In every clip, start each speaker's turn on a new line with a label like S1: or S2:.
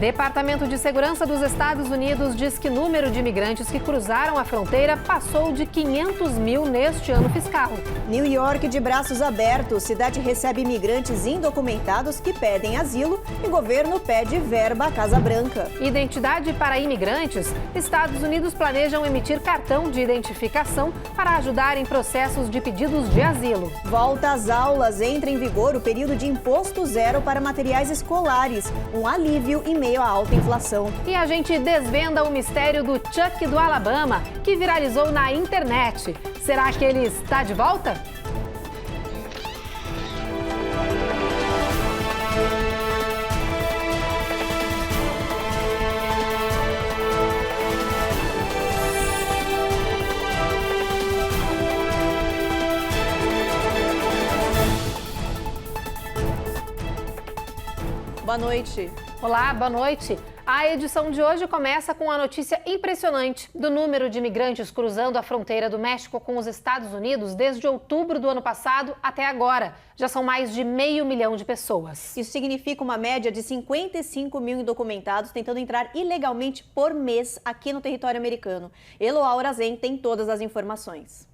S1: Departamento de Segurança dos Estados Unidos diz que o número de imigrantes que cruzaram a fronteira passou de 500 mil neste ano fiscal.
S2: New York de braços abertos. Cidade recebe imigrantes indocumentados que pedem asilo e governo pede verba à Casa Branca.
S1: Identidade para imigrantes. Estados Unidos planejam emitir cartão de identificação para ajudar em processos de pedidos de asilo.
S2: Volta às aulas. Entra em vigor o período de imposto zero para materiais escolares. Um alívio em meio à alta inflação.
S1: E a gente desvenda o mistério do Chuck do Alabama, que viralizou na internet. Será que ele está de volta?
S2: Boa noite.
S1: Olá, boa noite. A edição de hoje começa com a notícia impressionante do número de imigrantes cruzando a fronteira do México com os Estados Unidos desde outubro do ano passado até agora. Já são mais de 500 mil de pessoas.
S2: Isso significa uma média de 55 mil indocumentados tentando entrar ilegalmente por mês aqui no território americano. Eloá Orazen tem todas as informações.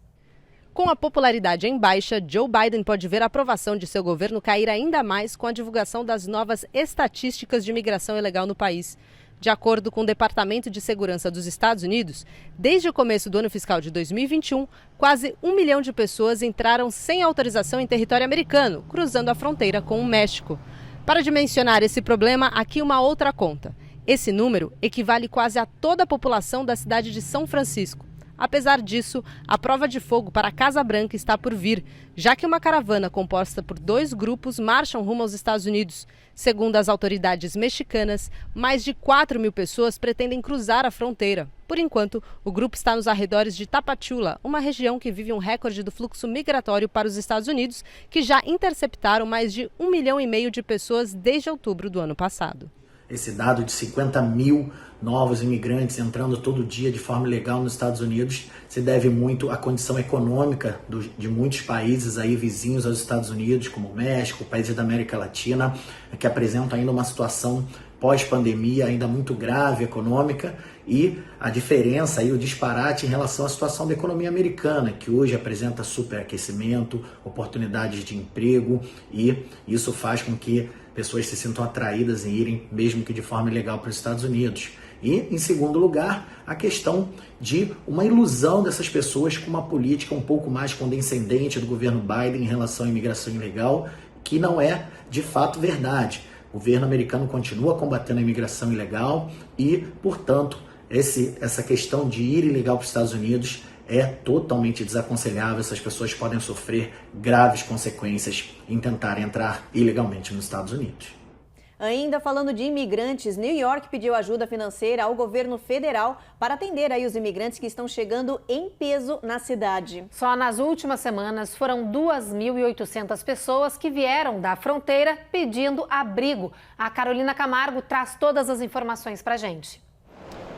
S3: Com a popularidade em baixa, Joe Biden pode ver a aprovação de seu governo cair ainda mais com a divulgação das novas estatísticas de imigração ilegal no país. De acordo com o Departamento de Segurança dos Estados Unidos, desde o começo do ano fiscal de 2021, quase 1 milhão de pessoas entraram sem autorização em território americano, cruzando a fronteira com o México. Para dimensionar esse problema, aqui uma outra conta. Esse número equivale quase a toda a população da cidade de São Francisco. Apesar disso, a prova de fogo para a Casa Branca está por vir, já que uma caravana composta por 2 grupos marcham rumo aos Estados Unidos. Segundo as autoridades mexicanas, mais de 4 mil pessoas pretendem cruzar a fronteira. Por enquanto, o grupo está nos arredores de Tapachula, uma região que vive um recorde do fluxo migratório para os Estados Unidos, que já interceptaram mais de 1,5 milhão de pessoas desde outubro do ano passado.
S4: Esse dado de 50 mil novos imigrantes entrando todo dia de forma ilegal nos Estados Unidos se deve muito à condição econômica de muitos países aí vizinhos aos Estados Unidos, como o México, países da América Latina, que apresentam ainda uma situação pós-pandemia ainda muito grave econômica, e a diferença e o disparate em relação à situação da economia americana, que hoje apresenta superaquecimento, oportunidades de emprego, e isso faz com que pessoas se sintam atraídas em irem, mesmo que de forma ilegal, para os Estados Unidos. E, em segundo lugar, a questão de uma ilusão dessas pessoas com uma política um pouco mais condescendente do governo Biden em relação à imigração ilegal, que não é, de fato, verdade. O governo americano continua combatendo a imigração ilegal e, portanto, essa questão de ir ilegal para os Estados Unidos é totalmente desaconselhável. Essas pessoas podem sofrer graves consequências em tentar entrar ilegalmente nos Estados Unidos.
S2: Ainda falando de imigrantes, New York pediu ajuda financeira ao governo federal para atender aí os imigrantes que estão chegando em peso na cidade.
S1: Só nas últimas semanas foram 2.800 pessoas que vieram da fronteira pedindo abrigo. A Carolina Camargo traz todas as informações para a gente.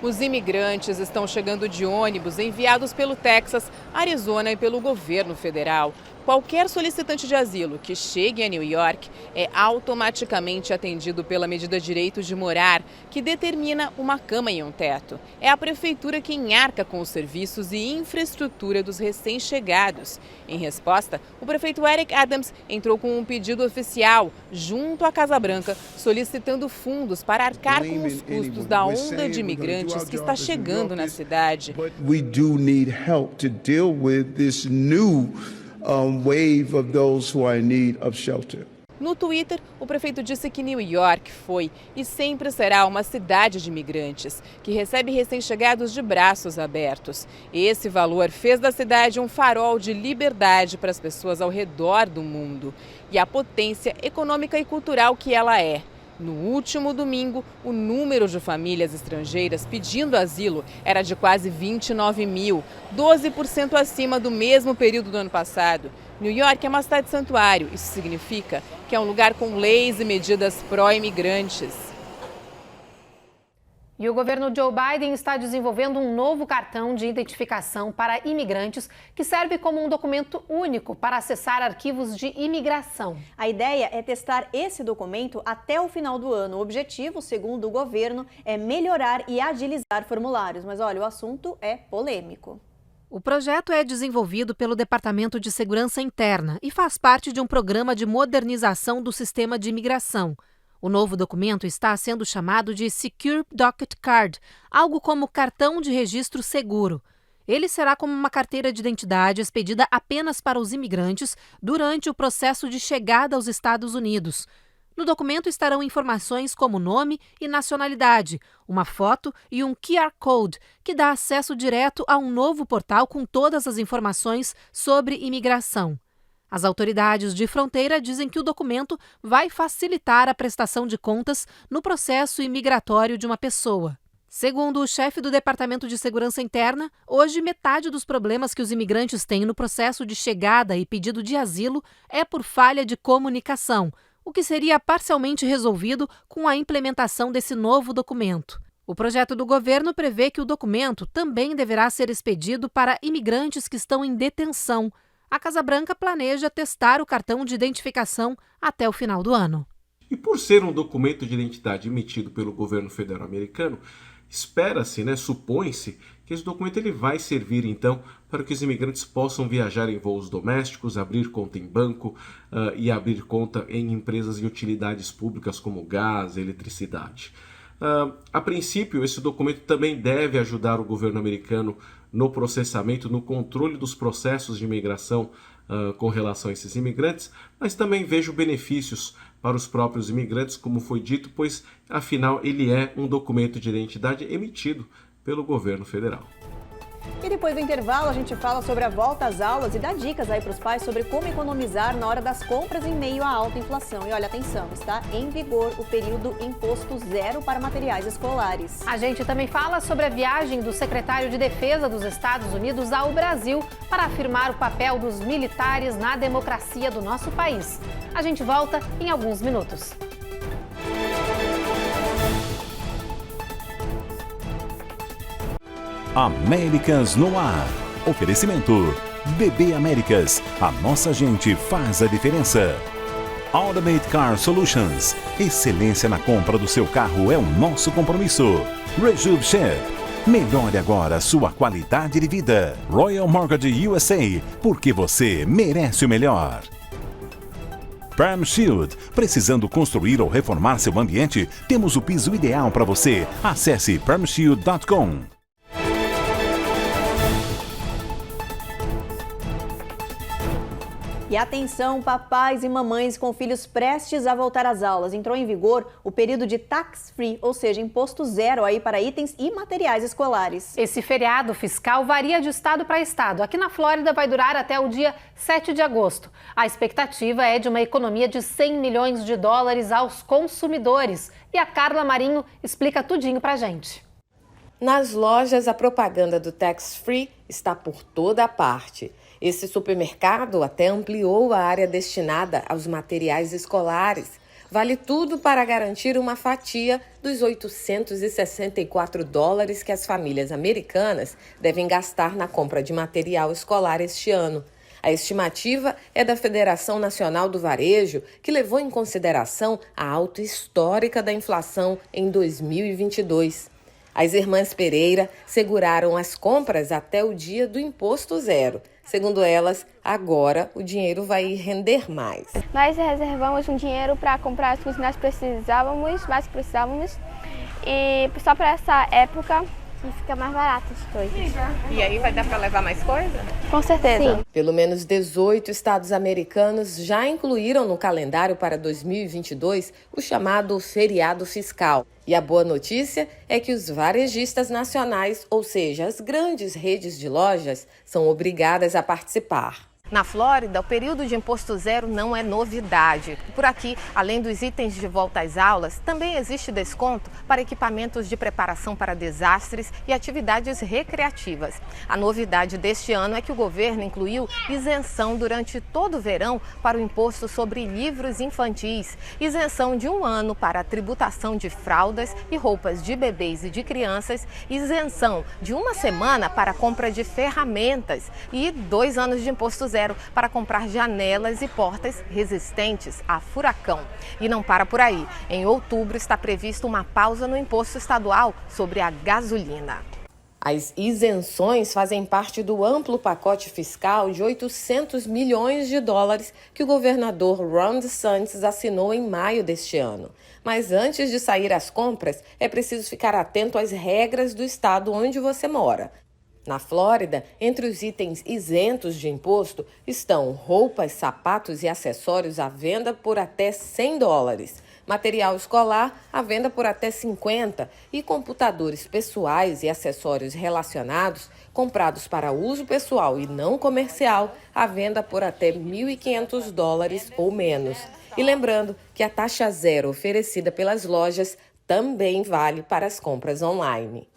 S5: Os imigrantes estão chegando de ônibus enviados pelo Texas, Arizona e pelo governo federal. Qualquer solicitante de asilo que chegue a New York é automaticamente atendido pela medida Direito de Morar, que determina uma cama e um teto. É a prefeitura quem arca com os serviços e infraestrutura dos recém-chegados. Em resposta, o prefeito Eric Adams entrou com um pedido oficial junto à Casa Branca, solicitando fundos para arcar com os custos da onda de imigrantes que está chegando na cidade.
S6: Wave of those who are in need of shelter.
S5: No Twitter, o prefeito disse que New York foi e sempre será uma cidade de imigrantes, que recebe recém-chegados de braços abertos. Esse valor fez da cidade um farol de liberdade para as pessoas ao redor do mundo e a potência econômica e cultural que ela é. No último domingo, o número de famílias estrangeiras pedindo asilo era de quase 29 mil, 12% acima do mesmo período do ano passado. New York é uma cidade santuário. Isso significa que é um lugar com leis e medidas pró-imigrantes.
S1: E o governo Joe Biden está desenvolvendo um novo cartão de identificação para imigrantes que serve como um documento único para acessar arquivos de imigração.
S2: A ideia é testar esse documento até o final do ano. O objetivo, segundo o governo, é melhorar e agilizar formulários. Mas olha, o assunto é polêmico.
S1: O projeto é desenvolvido pelo Departamento de Segurança Interna e faz parte de um programa de modernização do sistema de imigração. O novo documento está sendo chamado de Secure Docket Card, algo como cartão de registro seguro. Ele será como uma carteira de identidade expedida apenas para os imigrantes durante o processo de chegada aos Estados Unidos. No documento estarão informações como nome e nacionalidade, uma foto e um QR Code, que dá acesso direto a um novo portal com todas as informações sobre imigração. As autoridades de fronteira dizem que o documento vai facilitar a prestação de contas no processo imigratório de uma pessoa. Segundo o chefe do Departamento de Segurança Interna, hoje metade dos problemas que os imigrantes têm no processo de chegada e pedido de asilo é por falha de comunicação, o que seria parcialmente resolvido com a implementação desse novo documento. O projeto do governo prevê que o documento também deverá ser expedido para imigrantes que estão em detenção. A Casa Branca planeja testar o cartão de identificação até o final do ano.
S7: E por ser um documento de identidade emitido pelo governo federal americano, espera-se, supõe-se, que esse documento ele vai servir, então, para que os imigrantes possam viajar em voos domésticos, abrir conta em banco e abrir conta em empresas de utilidades públicas como gás, eletricidade. A princípio, esse documento também deve ajudar o governo americano no processamento, no controle dos processos de imigração com relação a esses imigrantes, mas também vejo benefícios para os próprios imigrantes, como foi dito, pois, afinal, ele é um documento de identidade emitido pelo governo federal.
S2: E depois do intervalo, a gente fala sobre a volta às aulas e dá dicas aí para os pais sobre como economizar na hora das compras em meio à alta inflação. E olha, atenção, está em vigor o período imposto zero para materiais escolares.
S1: A gente também fala sobre a viagem do secretário de Defesa dos Estados Unidos ao Brasil para afirmar o papel dos militares na democracia do nosso país. A gente volta em alguns minutos.
S8: Américas no ar. Oferecimento. BB Américas. A nossa gente faz a diferença. Automate Car Solutions. Excelência na compra do seu carro é o nosso compromisso. Rejuve Chef. Melhore agora sua qualidade de vida. Royal Mortgage USA. Porque você merece o melhor. Perm Shield. Precisando construir ou reformar seu ambiente? Temos o piso ideal para você. Acesse permshield.com.
S2: E atenção, papais e mamães com filhos prestes a voltar às aulas. Entrou em vigor o período de tax-free, ou seja, imposto zero aí para itens e materiais escolares.
S1: Esse feriado fiscal varia de estado para estado. Aqui na Flórida vai durar até o dia 7 de agosto. A expectativa é de uma economia de 100 milhões de dólares aos consumidores. E a Carla Marinho explica tudinho pra gente.
S9: Nas lojas, a propaganda do tax-free está por toda a parte. Esse supermercado até ampliou a área destinada aos materiais escolares. Vale tudo para garantir uma fatia dos 864 dólares que as famílias americanas devem gastar na compra de material escolar este ano. A estimativa é da Federação Nacional do Varejo, que levou em consideração a alta histórica da inflação em 2022. As irmãs Pereira seguraram as compras até o dia do imposto zero. Segundo elas, agora o dinheiro vai render mais.
S10: Nós reservamos um dinheiro para comprar as coisas que nós precisávamos, e só para essa época que fica mais barato as coisas.
S9: E aí vai dar para levar mais coisa?
S10: Com certeza. Sim.
S9: Pelo menos 18 estados americanos já incluíram no calendário para 2022 o chamado feriado fiscal. E a boa notícia é que os varejistas nacionais, ou seja, as grandes redes de lojas, são obrigadas a participar. Na Flórida, o período de imposto zero não é novidade. Por aqui, além dos itens de volta às aulas, também existe desconto para equipamentos de preparação para desastres e atividades recreativas. A novidade deste ano é que o governo incluiu isenção durante todo o verão para o imposto sobre livros infantis, isenção de 1 ano para a tributação de fraldas e roupas de bebês e de crianças, isenção de 1 semana para a compra de ferramentas e 2 anos de imposto zero para comprar janelas e portas resistentes a furacão. E não para por aí. Em outubro está prevista uma pausa no imposto estadual sobre a gasolina. As isenções fazem parte do amplo pacote fiscal de 800 milhões de dólares que o governador Ron DeSantis assinou em maio deste ano. Mas antes de sair às compras, é preciso ficar atento às regras do estado onde você mora. Na Flórida, entre os itens isentos de imposto estão roupas, sapatos e acessórios à venda por até $100, material escolar à venda por até $50 e computadores pessoais e acessórios relacionados comprados para uso pessoal e não comercial à venda por até $1.500 ou menos. E lembrando que a taxa zero oferecida pelas lojas também vale para as compras online.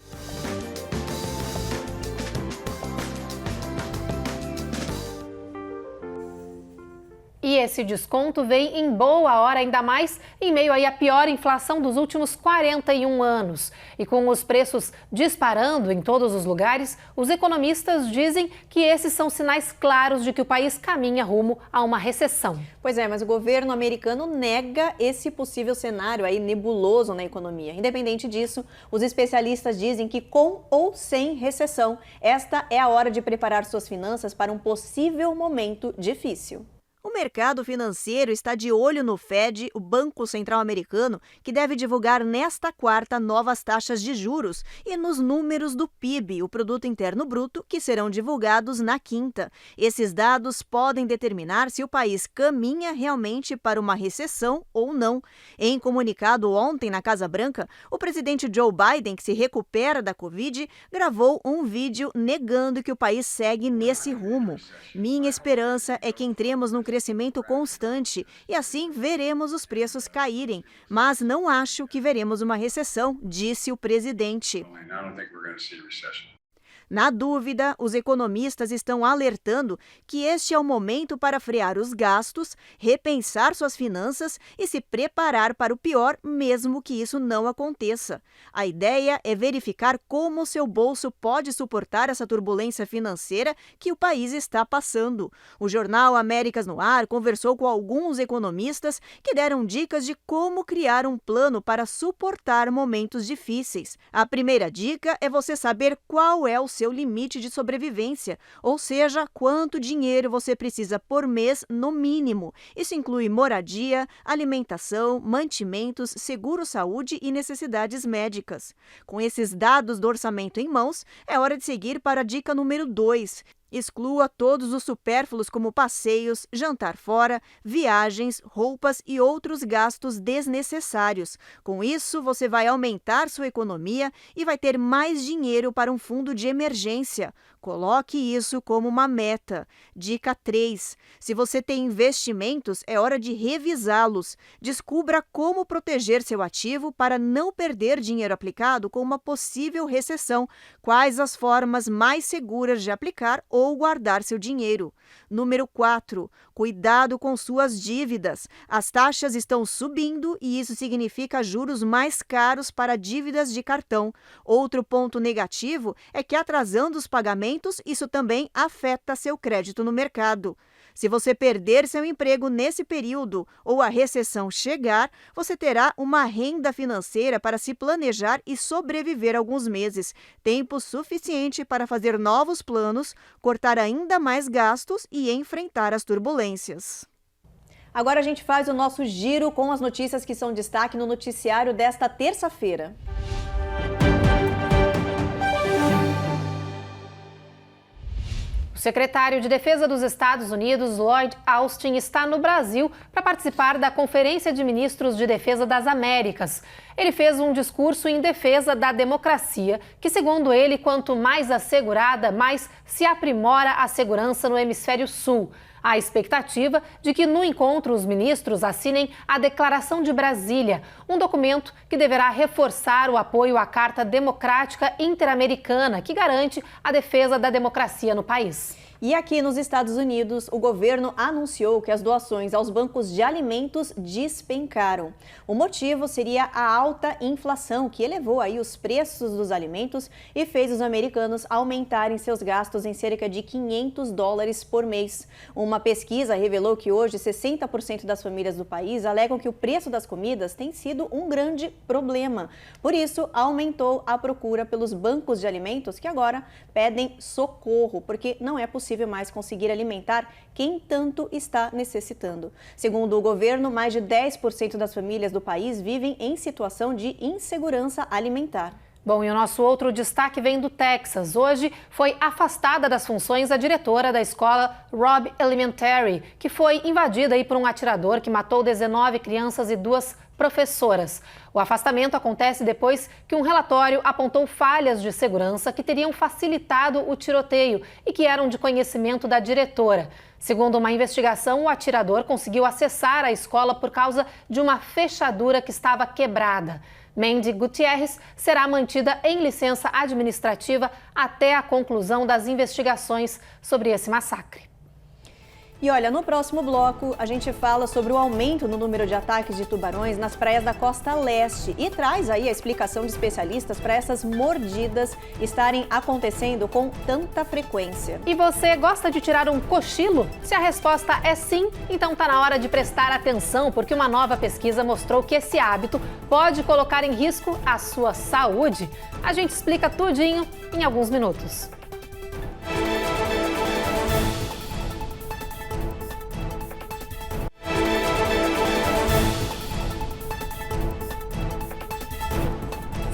S1: E esse desconto vem em boa hora, ainda mais em meio aí à pior inflação dos últimos 41 anos. E com os preços disparando em todos os lugares, os economistas dizem que esses são sinais claros de que o país caminha rumo a uma recessão.
S2: Pois é, mas o governo americano nega esse possível cenário aí nebuloso na economia. Independente disso, os especialistas dizem que com ou sem recessão, esta é a hora de preparar suas finanças para um possível momento difícil. O mercado financeiro está de olho no Fed, o Banco Central Americano, que deve divulgar nesta quarta novas taxas de juros, e nos números do PIB, o Produto Interno Bruto, que serão divulgados na quinta. Esses dados podem determinar se o país caminha realmente para uma recessão ou não. Em comunicado ontem na Casa Branca, o presidente Joe Biden, que se recupera da Covid, gravou um vídeo negando que o país segue nesse rumo. Minha esperança é que entremos num crescimento constante e assim veremos os preços caírem, mas não acho que veremos uma recessão, disse o presidente. Na dúvida, os economistas estão alertando que este é o momento para frear os gastos, repensar suas finanças e se preparar para o pior, mesmo que isso não aconteça. A ideia é verificar como seu bolso pode suportar essa turbulência financeira que o país está passando. O jornal Américas no Ar conversou com alguns economistas que deram dicas de como criar um plano para suportar momentos difíceis. A primeira dica é você saber qual é o seu limite de sobrevivência, ou seja, quanto dinheiro você precisa por mês no mínimo. Isso inclui moradia, alimentação, mantimentos, seguro-saúde e necessidades médicas. Com esses dados do orçamento em mãos, é hora de seguir para a dica número 2. Exclua todos os supérfluos como passeios, jantar fora, viagens, roupas e outros gastos desnecessários. Com isso, você vai aumentar sua economia e vai ter mais dinheiro para um fundo de emergência. Coloque isso como uma meta. Dica 3. Se você tem investimentos, é hora de revisá-los. Descubra como proteger seu ativo para não perder dinheiro aplicado com uma possível recessão. Quais as formas mais seguras de aplicar ou guardar seu dinheiro. Número 4. Cuidado com suas dívidas. As taxas estão subindo e isso significa juros mais caros para dívidas de cartão. Outro ponto negativo é que atrasando os pagamentos, isso também afeta seu crédito no mercado. Se você perder seu emprego nesse período ou a recessão chegar, você terá uma renda financeira para se planejar e sobreviver alguns meses. Tempo suficiente para fazer novos planos, cortar ainda mais gastos e enfrentar as turbulências. Agora a gente faz o nosso giro com as notícias que são destaque no noticiário desta terça-feira.
S1: O secretário de Defesa dos Estados Unidos, Lloyd Austin, está no Brasil para participar da Conferência de Ministros de Defesa das Américas. Ele fez um discurso em defesa da democracia, que, segundo ele, quanto mais assegurada, mais se aprimora a segurança no hemisfério sul. Há expectativa de que no encontro os ministros assinem a Declaração de Brasília, um documento que deverá reforçar o apoio à Carta Democrática Interamericana, que garante a defesa da democracia no país.
S2: E aqui nos Estados Unidos, o governo anunciou que as doações aos bancos de alimentos despencaram. O motivo seria a alta inflação, que elevou aí os preços dos alimentos e fez os americanos aumentarem seus gastos em cerca de $500 por mês. Uma pesquisa revelou que hoje 60% das famílias do país alegam que o preço das comidas tem sido um grande problema. Por isso, aumentou a procura pelos bancos de alimentos, que agora pedem socorro, porque não é possível mais conseguir alimentar quem tanto está necessitando. Segundo o governo, mais de 10% das famílias do país vivem em situação de insegurança alimentar.
S1: Bom, e o nosso outro destaque vem do Texas. Hoje foi afastada das funções a diretora da escola Robb Elementary, que foi invadida aí por um atirador que matou 19 crianças e 2 professoras. O afastamento acontece depois que um relatório apontou falhas de segurança que teriam facilitado o tiroteio e que eram de conhecimento da diretora. Segundo uma investigação, o atirador conseguiu acessar a escola por causa de uma fechadura que estava quebrada. Mandy Gutierrez será mantida em licença administrativa até a conclusão das investigações sobre esse massacre.
S2: E olha, no próximo bloco a gente fala sobre o aumento no número de ataques de tubarões nas praias da costa leste e traz aí a explicação de especialistas para essas mordidas estarem acontecendo com tanta frequência.
S1: E você gosta de tirar um cochilo? Se a resposta é sim, então tá na hora de prestar atenção, porque uma nova pesquisa mostrou que esse hábito pode colocar em risco a sua saúde. A gente explica tudinho em alguns minutos.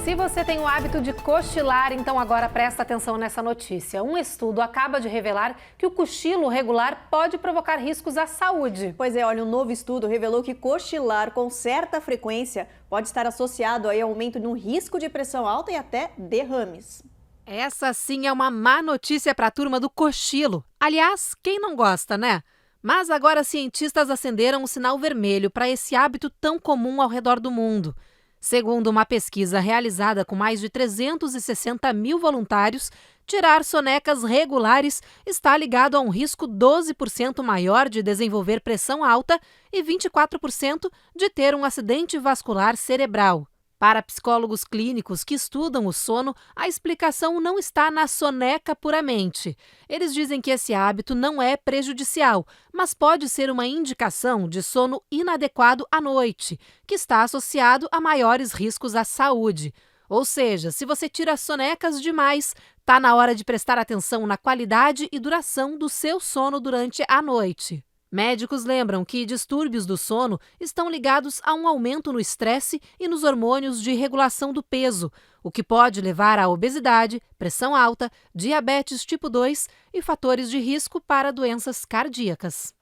S1: Se você tem o hábito de cochilar, então agora presta atenção nessa notícia. Um estudo acaba de revelar que o cochilo regular pode provocar riscos à saúde.
S2: Pois é, olha, um novo estudo revelou que cochilar com certa frequência pode estar associado aí ao aumento no risco de pressão alta e até derrames.
S3: Essa sim é uma má notícia para a turma do cochilo. Aliás, quem não gosta, né? Mas agora cientistas acenderam um sinal vermelho para esse hábito tão comum ao redor do mundo. Segundo uma pesquisa realizada com mais de 360 mil voluntários, tirar sonecas regulares está ligado a um risco 12% maior de desenvolver pressão alta e 24% de ter um acidente vascular cerebral. Para psicólogos clínicos que estudam o sono, a explicação não está na soneca puramente. Eles dizem que esse hábito não é prejudicial, mas pode ser uma indicação de sono inadequado à noite, que está associado a maiores riscos à saúde. Ou seja, se você tira sonecas demais, está na hora de prestar atenção na qualidade e duração do seu sono durante a noite. Médicos lembram que distúrbios do sono estão ligados a um aumento no estresse e nos hormônios de regulação do peso, o que pode levar à obesidade, pressão alta, diabetes tipo 2 e fatores de risco para doenças cardíacas.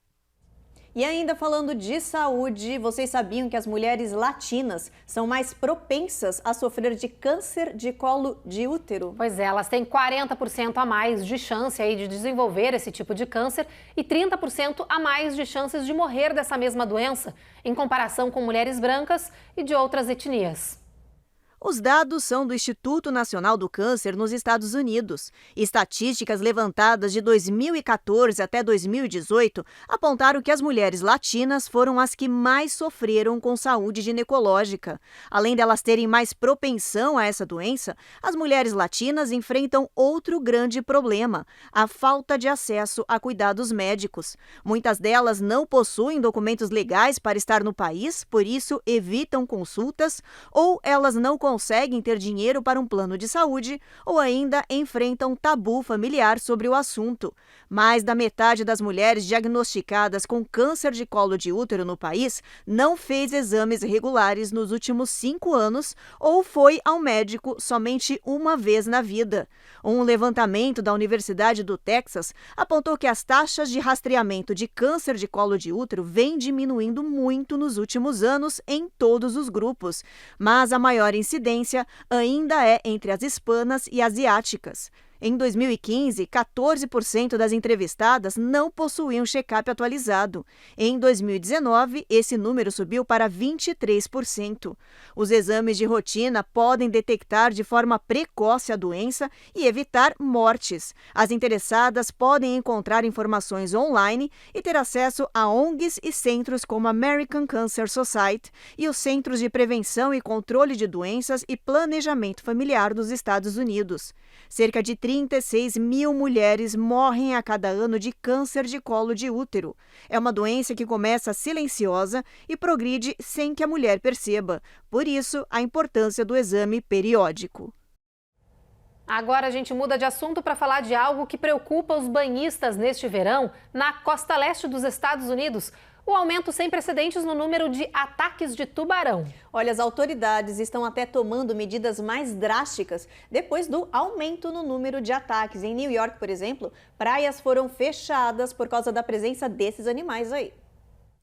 S2: E ainda falando de saúde, vocês sabiam que as mulheres latinas são mais propensas a sofrer de câncer de colo de útero?
S1: Pois é, elas têm 40% a mais de chance aí de desenvolver esse tipo de câncer e 30% a mais de chances de morrer dessa mesma doença, em comparação com mulheres brancas e de outras etnias.
S2: Os dados são do Instituto Nacional do Câncer nos Estados Unidos. Estatísticas levantadas de 2014 até 2018 apontaram que as mulheres latinas foram as que mais sofreram com saúde ginecológica. Além delas terem mais propensão a essa doença, as mulheres latinas enfrentam outro grande problema: a falta de acesso a cuidados médicos. Muitas delas não possuem documentos legais para estar no país, por isso evitam consultas, ou elas não conseguem ter dinheiro para um plano de saúde ou ainda enfrentam tabu familiar sobre o assunto. Mais da metade das mulheres diagnosticadas com câncer de colo de útero no país não fez exames regulares nos últimos 5 anos ou foi ao médico somente uma vez na vida. Um levantamento da Universidade do Texas apontou que as taxas de rastreamento de câncer de colo de útero vêm diminuindo muito nos últimos anos em todos os grupos, mas a maior incidência ainda é entre as hispanas e asiáticas. Em 2015, 14% das entrevistadas não possuíam check-up atualizado. Em 2019, esse número subiu para 23%. Os exames de rotina podem detectar de forma precoce a doença e evitar mortes. As interessadas podem encontrar informações online e ter acesso a ONGs e centros como a American Cancer Society e os Centros de Prevenção e Controle de Doenças e Planejamento Familiar dos Estados Unidos. Cerca de 36 mil mulheres morrem a cada ano de câncer de colo de útero. É uma doença que começa silenciosa e progride sem que a mulher perceba. Por isso, a importância do exame periódico.
S1: Agora a gente muda de assunto para falar de algo que preocupa os banhistas neste verão na costa leste dos Estados Unidos. O aumento sem precedentes no número de ataques de tubarão.
S2: Olha, as autoridades estão até tomando medidas mais drásticas depois do aumento no número de ataques. Em New York, por exemplo, praias foram fechadas por causa da presença desses animais aí.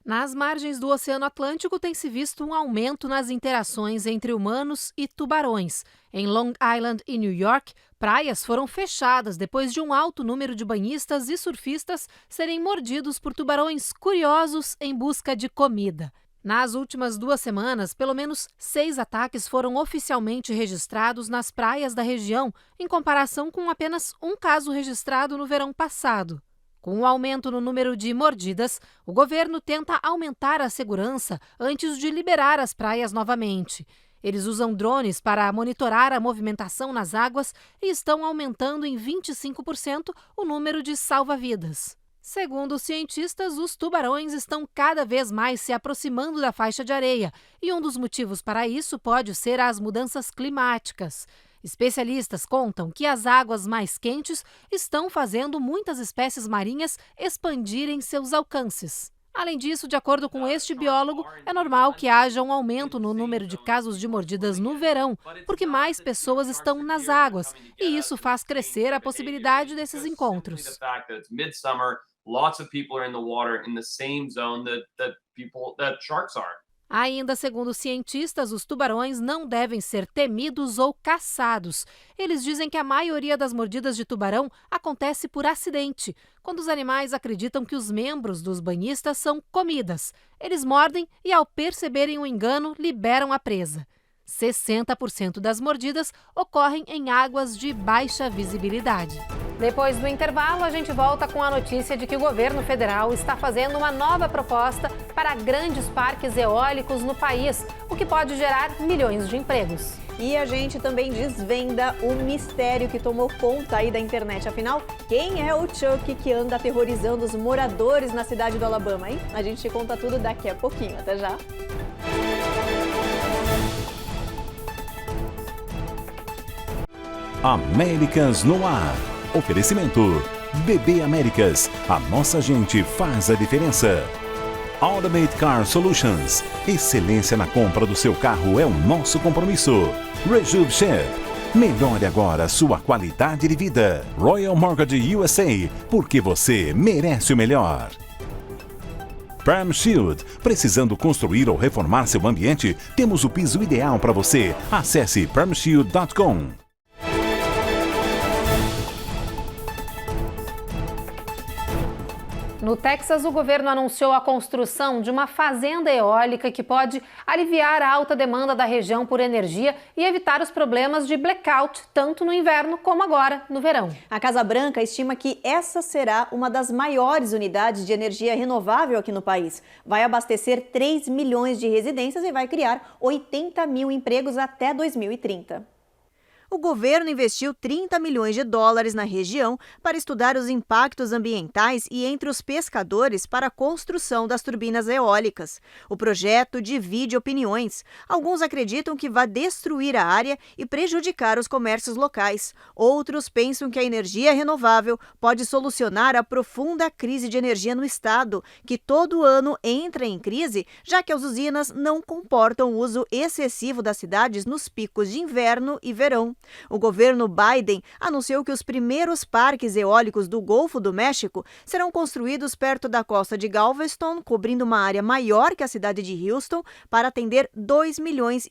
S1: Nas margens do Oceano Atlântico tem-se visto um aumento nas interações entre humanos e tubarões. Em Long Island e New York, praias foram fechadas depois de um alto número de banhistas e surfistas serem mordidos por tubarões curiosos em busca de comida. Nas últimas 2 semanas, pelo menos 6 ataques foram oficialmente registrados nas praias da região, em comparação com apenas um caso registrado no verão passado. Com o aumento no número de mordidas, o governo tenta aumentar a segurança antes de liberar as praias novamente. Eles usam drones para monitorar a movimentação nas águas e estão aumentando em 25% o número de salva-vidas. Segundo os cientistas, os tubarões estão cada vez mais se aproximando da faixa de areia e um dos motivos para isso pode ser as mudanças climáticas. Especialistas contam que as águas mais quentes estão fazendo muitas espécies marinhas expandirem seus alcances. Além disso, de acordo com este biólogo, é normal que haja um aumento no número de casos de mordidas no verão, porque mais pessoas estão nas águas, e isso faz crescer a possibilidade desses encontros. Ainda segundo os cientistas, os tubarões não devem ser temidos ou caçados. Eles dizem que a maioria das mordidas de tubarão acontece por acidente, quando os animais acreditam que os membros dos banhistas são comidas. Eles mordem e, ao perceberem o engano, liberam a presa. 60% das mordidas ocorrem em águas de baixa visibilidade. Depois do intervalo, a gente volta com a notícia de que o governo federal está fazendo uma nova proposta para grandes parques eólicos no país, o que pode gerar milhões de empregos.
S2: E a gente também desvenda o mistério que tomou conta aí da internet. Afinal, quem é o Chuck que anda aterrorizando os moradores na cidade do Alabama, hein? A gente conta tudo daqui a pouquinho. Até já!
S8: Américas no ar. Oferecimento BB Américas. A nossa gente faz a diferença. Automate Car Solutions. Excelência na compra do seu carro é o nosso compromisso. Rejuve Chef. Melhore agora sua qualidade de vida. Royal Mortgage USA. Porque você merece o melhor. Perm Shield. Precisando construir ou reformar seu ambiente? Temos o piso ideal para você. Acesse permshield.com.
S1: No Texas, o governo anunciou a construção de uma fazenda eólica que pode aliviar a alta demanda da região por energia e evitar os problemas de blackout, tanto no inverno como agora no verão.
S2: A Casa Branca estima que essa será uma das maiores unidades de energia renovável aqui no país. Vai abastecer 3 milhões de residências e vai criar 80 mil empregos até 2030. O governo investiu 30 milhões de dólares na região para estudar os impactos ambientais e entre os pescadores para a construção das turbinas eólicas. O projeto divide opiniões. Alguns acreditam que vai destruir a área e prejudicar os comércios locais. Outros pensam que a energia renovável pode solucionar a profunda crise de energia no estado, que todo ano entra em crise, já que as usinas não comportam o uso excessivo das cidades nos picos de inverno e verão. O governo Biden anunciou que os primeiros parques eólicos do Golfo do México serão construídos perto da costa de Galveston, cobrindo uma área maior que a cidade de Houston, para atender 2,5 milhões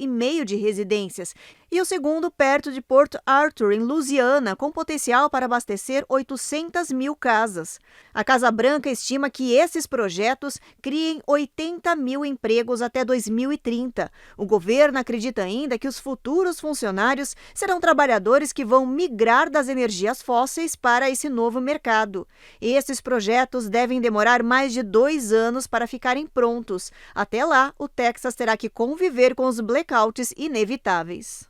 S2: de residências. E o segundo perto de Port Arthur, em Louisiana, com potencial para abastecer 800 mil casas. A Casa Branca estima que esses projetos criem 80 mil empregos até 2030. O governo acredita ainda que os futuros funcionários serão trabalhadores que vão migrar das energias fósseis para esse novo mercado. Esses projetos devem demorar mais de 2 anos para ficarem prontos. Até lá, o Texas terá que conviver com os blackouts inevitáveis.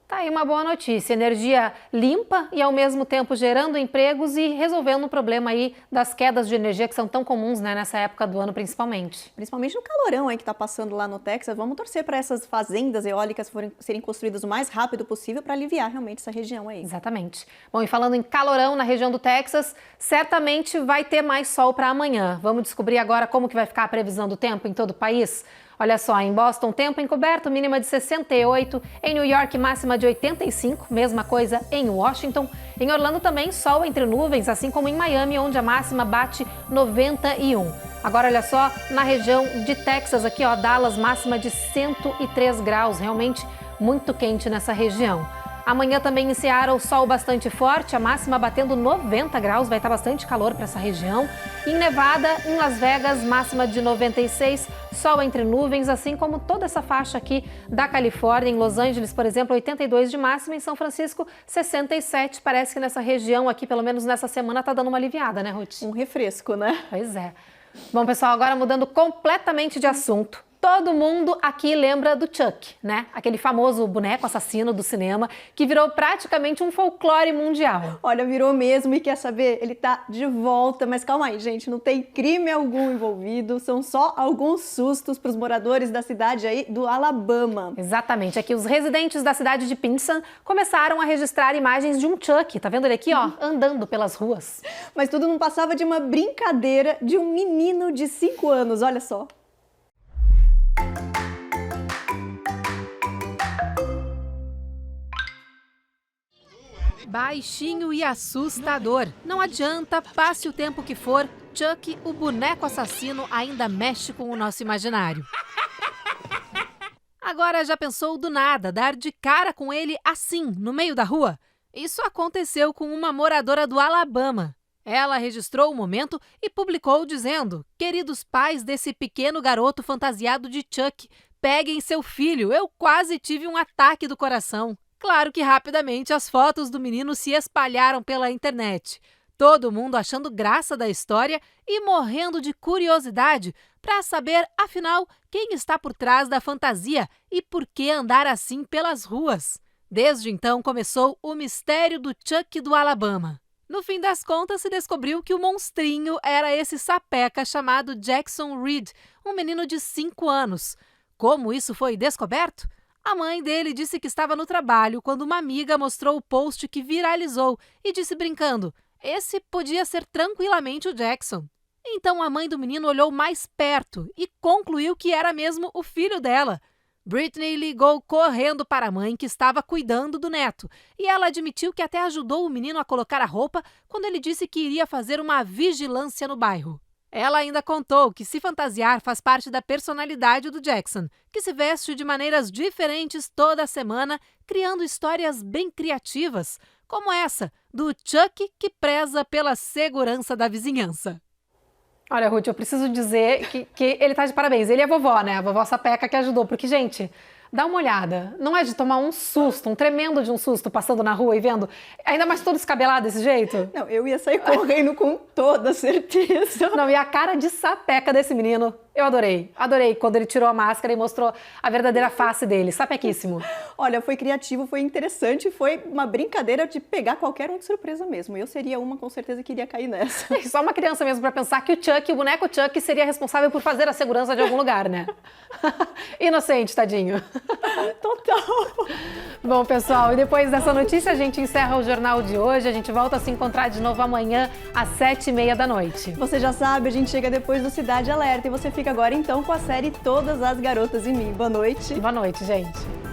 S1: Tá aí uma boa notícia, energia limpa e ao mesmo tempo gerando empregos e resolvendo o problema aí das quedas de energia que são tão comuns, né, nessa época do ano principalmente.
S2: Principalmente no calorão aí que está passando lá no Texas. Vamos torcer para essas fazendas eólicas serem construídas o mais rápido possível para aliviar realmente essa região aí.
S1: Exatamente. Bom, e falando em calorão na região do Texas, certamente vai ter mais sol para amanhã. Vamos descobrir agora como que vai ficar a previsão do tempo em todo o país? Olha só, em Boston, tempo encoberto, mínima de 68. Em New York, máxima de 85. Mesma coisa em Washington. Em Orlando também, sol entre nuvens, assim como em Miami, onde a máxima bate 91. Agora, olha só, na região de Texas, aqui, ó, Dallas, máxima de 103 graus. Realmente muito quente nessa região. Amanhã também em Seattle, sol bastante forte, a máxima batendo 90 graus, vai estar bastante calor para essa região. Em Nevada, em Las Vegas, máxima de 96, sol entre nuvens, assim como toda essa faixa aqui da Califórnia. Em Los Angeles, por exemplo, 82 de máxima, em São Francisco, 67. Parece que nessa região aqui, pelo menos nessa semana, tá dando uma aliviada, né, Ruth?
S2: Um refresco, né?
S1: Pois é. Bom, pessoal, agora mudando completamente de assunto. Todo mundo aqui lembra do Chuck, né? Aquele famoso boneco assassino do cinema que virou praticamente um folclore mundial.
S2: Olha, virou mesmo e quer saber? Ele tá de volta, mas calma aí, gente, não tem crime algum envolvido, são só alguns sustos para os moradores da cidade aí do Alabama.
S1: Exatamente, aqui os residentes da cidade de Pinson começaram a registrar imagens de um Chuck, tá vendo ele aqui, ó, andando pelas ruas.
S2: Mas tudo não passava de uma brincadeira de um menino de 5 anos, olha só.
S1: Baixinho e assustador. Não adianta, passe o tempo que for, Chuck, o boneco assassino, ainda mexe com o nosso imaginário. Agora já pensou do nada dar de cara com ele assim, no meio da rua? Isso aconteceu com uma moradora do Alabama. Ela registrou o momento e publicou dizendo: "Queridos pais desse pequeno garoto fantasiado de Chuck, peguem seu filho, eu quase tive um ataque do coração." Claro que rapidamente as fotos do menino se espalharam pela internet. Todo mundo achando graça da história e morrendo de curiosidade para saber, afinal, quem está por trás da fantasia e por que andar assim pelas ruas. Desde então começou o mistério do Chuck do Alabama. No fim das contas, se descobriu que o monstrinho era esse sapeca chamado Jackson Reed, um menino de 5 anos. Como isso foi descoberto? A mãe dele disse que estava no trabalho quando uma amiga mostrou o post que viralizou e disse brincando: "Esse podia ser tranquilamente o Jackson." Então a mãe do menino olhou mais perto e concluiu que era mesmo o filho dela. Britney ligou correndo para a mãe que estava cuidando do neto e ela admitiu que até ajudou o menino a colocar a roupa quando ele disse que iria fazer uma vigilância no bairro. Ela ainda contou que se fantasiar faz parte da personalidade do Jackson, que se veste de maneiras diferentes toda semana, criando histórias bem criativas, como essa do Chuck que preza pela segurança da vizinhança. Olha, Ruth, eu preciso dizer que ele tá de parabéns. Ele é a vovó, né? A vovó sapeca que ajudou, porque, gente, dá uma olhada. Não é de tomar um susto, um tremendo de um susto passando na rua e vendo, ainda mais todo descabelado desse jeito?
S2: Não, eu ia sair correndo com toda certeza.
S1: Não, e a cara de sapeca desse menino, Eu adorei quando ele tirou a máscara e mostrou a verdadeira face dele. Sapequíssimo.
S2: Olha, foi criativo, foi interessante, foi uma brincadeira de pegar qualquer um de surpresa mesmo. Eu seria uma, com certeza, que iria cair nessa.
S1: Só uma criança mesmo pra pensar que o boneco Chuck, seria responsável por fazer a segurança de algum lugar, né? Inocente, tadinho.
S2: Total.
S1: Bom, pessoal, e depois dessa notícia a gente encerra o jornal de hoje. A gente volta a se encontrar de novo amanhã às 7h30 da noite.
S2: Você já sabe, a gente chega depois do Cidade Alerta e você fica agora então com a série Todas as Garotas em Mim. Boa noite.
S1: Boa noite, gente.